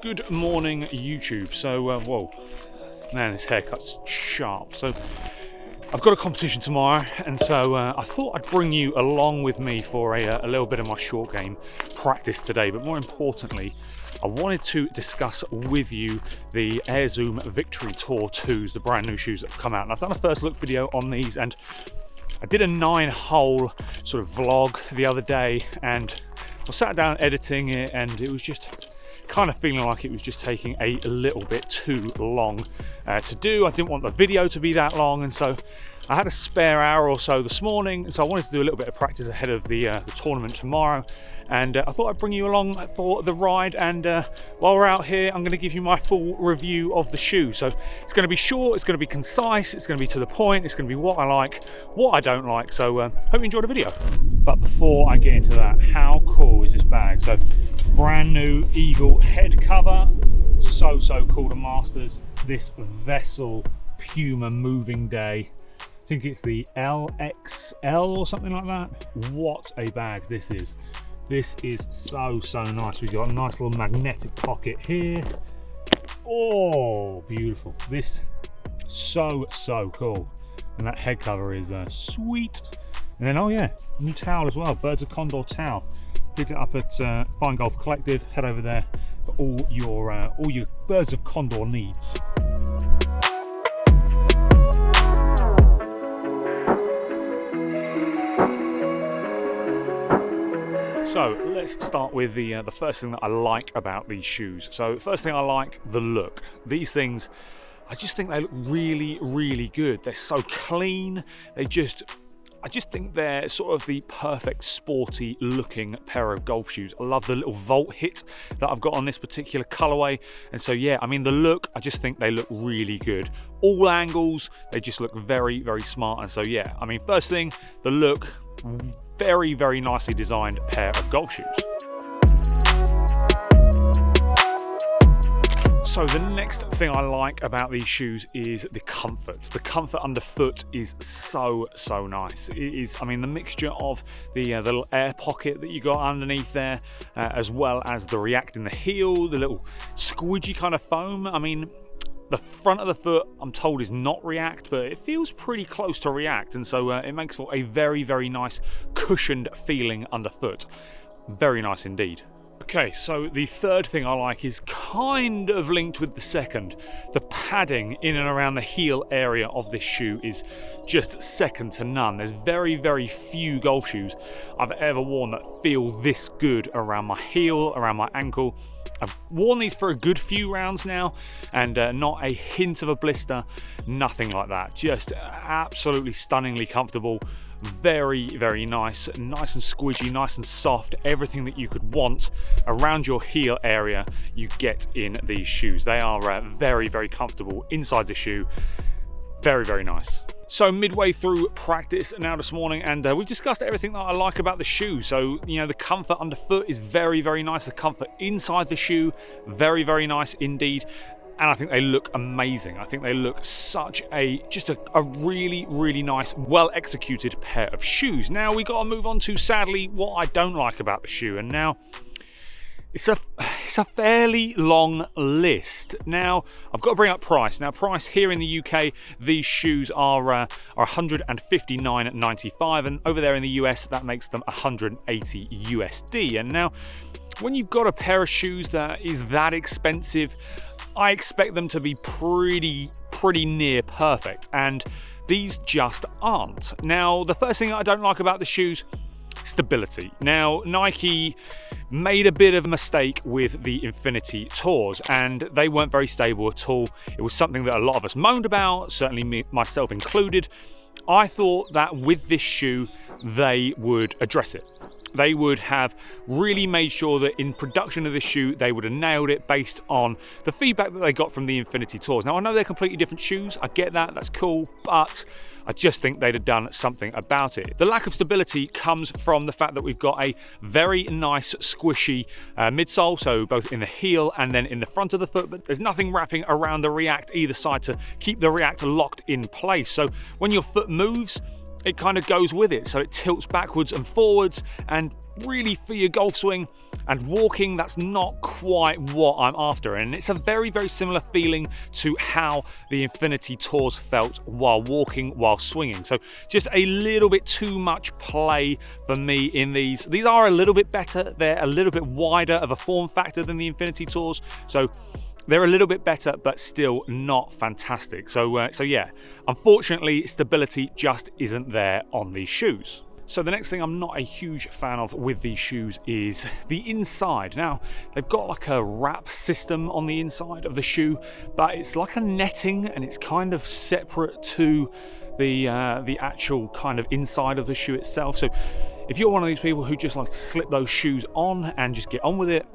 Good morning, YouTube. So, whoa, man, this haircut's sharp. So, I've got a competition tomorrow, and so I thought I'd bring you along with me for a little bit of my short game practice today. But more importantly, I wanted to discuss with you the Air Zoom Victory Tour 2s, the brand new shoes that have come out. And I've done a first look video on these, and I did a 9-hole sort of vlog the other day, and I sat down editing it, and it was just kind of feeling like it was just taking a little bit too long to do. I didn't want the video to be that long, and so I had a spare hour or so this morning, so I wanted to do a little bit of practice ahead of the tournament tomorrow. And I thought I'd bring you along for the ride, and while we're out here, I'm going to give you my full review of the shoe. So it's going to be short, it's going to be concise, it's going to be to the point, it's going to be what I like, what I don't like. So hope you enjoy the video. But before I get into that, how cool is this bag? So brand new Eagle head cover, so cool to masters. This Vessel Puma Moving Day. I think it's the LXL or something like that. What a bag this is. This is so nice. We've got a nice little magnetic pocket here. Oh, beautiful. This so cool. And that head cover is sweet. And then, oh yeah, new towel as well. Birds of Condor towel. Picked it up at Fine Golf Collective. Head over there for all your Birds of Condor needs. So let's start with the first thing that I like about these shoes. So first thing I like, the look. These things, I just think they look really good. They're so clean. I just think they're sort of the perfect sporty looking pair of golf shoes. I love the little Volt hit that I've got on this particular colorway. And so yeah, I mean the look, I just think they look really good. All angles, they just look very smart. And so yeah, I mean first thing, the look, very nicely designed pair of golf shoes. So the next thing I like about these shoes is the comfort. The comfort underfoot is so nice. It is, I mean, the mixture of the little air pocket that you got underneath there, as well as the React in the heel, the little squidgy kind of foam. I mean, the front of the foot, I'm told, is not React, but it feels pretty close to React, and so it makes for a very nice cushioned feeling underfoot. Very nice indeed. Okay, so the third thing I like is kind of linked with the second. The padding in and around the heel area of this shoe is just second to none. There's very few golf shoes I've ever worn that feel this good around my heel, around my ankle. I've worn these for a good few rounds now, and not a hint of a blister, nothing like that. Just absolutely stunningly comfortable. Very nice and squidgy, nice and soft. Everything that you could want around your heel area you get in these shoes. They are very comfortable inside the shoe. Very nice. So midway through practice now this morning, and we've discussed everything that I like about the shoe. So, you know, the comfort underfoot is very nice. The comfort inside the shoe, very nice indeed. And I think they look amazing. I think they look such a really nice, well executed pair of shoes. Now we got to move on to, sadly, what I don't like about the shoe. And now it's a fairly long list. Now I've got to bring up price. Now price here in the UK, these shoes are $159.95, and over there in the US that makes them $180 USD. And now when you've got a pair of shoes that is that expensive, I expect them to be pretty near perfect, and these just aren't. Now, the first thing I don't like about the shoes, stability. Now, Nike made a bit of a mistake with the Infinity Tours, and they weren't very stable at all. It was something that a lot of us moaned about, certainly myself included. I thought that with this shoe, they would address it. They would have really made sure that in production of this shoe, they would have nailed it based on the feedback that they got from the Infinity Tours. Now, I know they're completely different shoes. I get that. That's cool. But I just think they'd have done something about it. The lack of stability comes from the fact that we've got a very nice squishy midsole, so both in the heel and then in the front of the foot, but there's nothing wrapping around the React either side to keep the React locked in place. So when your foot moves, it kind of goes with it. So it tilts backwards and forwards, and really for your golf swing and walking, that's not quite what I'm after. And it's a very, very similar feeling to how the Infinity Tours felt while walking, while swinging. So just a little bit too much play for me in these. These are a little bit better. They're a little bit wider of a form factor than the Infinity Tours. So they're a little bit better, but still not fantastic. So yeah, unfortunately, stability just isn't there on these shoes. So the next thing I'm not a huge fan of with these shoes is the inside. Now, they've got like a wrap system on the inside of the shoe, but it's like a netting, and it's kind of separate to the actual kind of inside of the shoe itself. So if you're one of these people who just likes to slip those shoes on and just get on with it,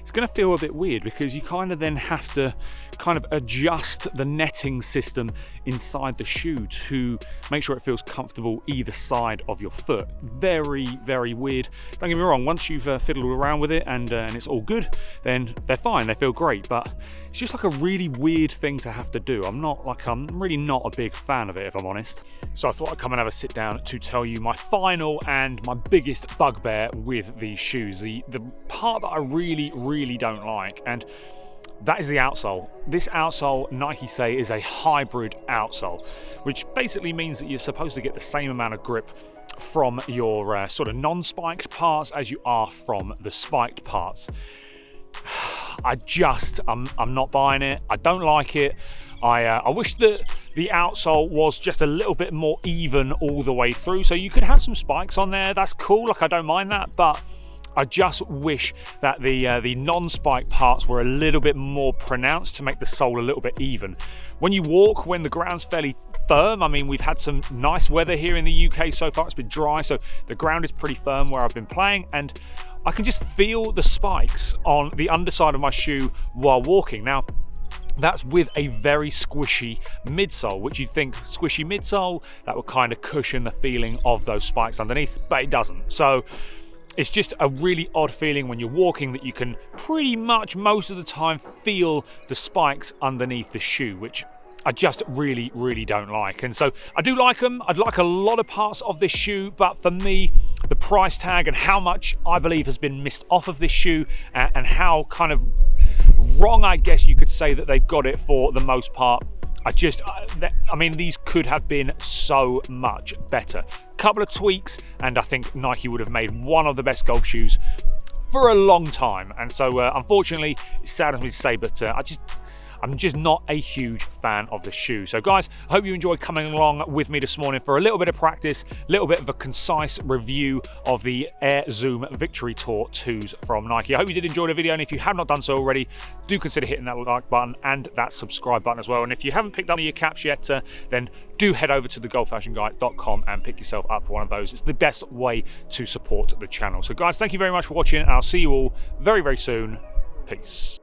it's going to feel a bit weird, because you kind of then have to kind of adjust the netting system inside the shoe to make sure it feels comfortable either side of your foot. Very, very weird. Don't get me wrong, once you've fiddled around with it and it's all good, then they're fine, they feel great, but it's just like a really weird thing to have to do. I'm really not a big fan of it, if I'm honest. So I thought I'd come and have a sit down to tell you my final and my biggest bugbear with these shoes. The part that I really don't like, and that is the outsole. This outsole, Nike say, is a hybrid outsole, which basically means that you're supposed to get the same amount of grip from your sort of non-spiked parts as you are from the spiked parts. I'm not buying it. I don't like it. I wish that the outsole was just a little bit more even all the way through. So you could have some spikes on there. That's cool. Like, I don't mind that, but I just wish that the non-spike parts were a little bit more pronounced to make the sole a little bit even. When you walk, when the ground's fairly firm, I mean, we've had some nice weather here in the UK so far. It's been dry, so the ground is pretty firm where I've been playing, and I can just feel the spikes on the underside of my shoe while walking. Now, that's with a very squishy midsole, which you'd think squishy midsole, that would kind of cushion the feeling of those spikes underneath, but it doesn't. So it's just a really odd feeling when you're walking that you can pretty much most of the time feel the spikes underneath the shoe, which I just really don't like. And so I do like them. I'd like a lot of parts of this shoe, but for me, the price tag and how much I believe has been missed off of this shoe, and how kind of wrong, I guess you could say, that they've got it for the most part. I mean, these could have been so much better. Couple of tweaks, and I think Nike would have made one of the best golf shoes for a long time. And so, unfortunately, it saddens me to say, but I'm just not a huge fan of the shoe. So guys, I hope you enjoyed coming along with me this morning for a little bit of practice, a little bit of a concise review of the Air Zoom Victory Tour 2s from Nike. I hope you did enjoy the video, and if you have not done so already, do consider hitting that like button and that subscribe button as well. And if you haven't picked up your caps yet, then do head over to thegolffashionguy.com and pick yourself up one of those. It's the best way to support the channel. So guys, thank you very much for watching, and I'll see you all very, very soon. Peace.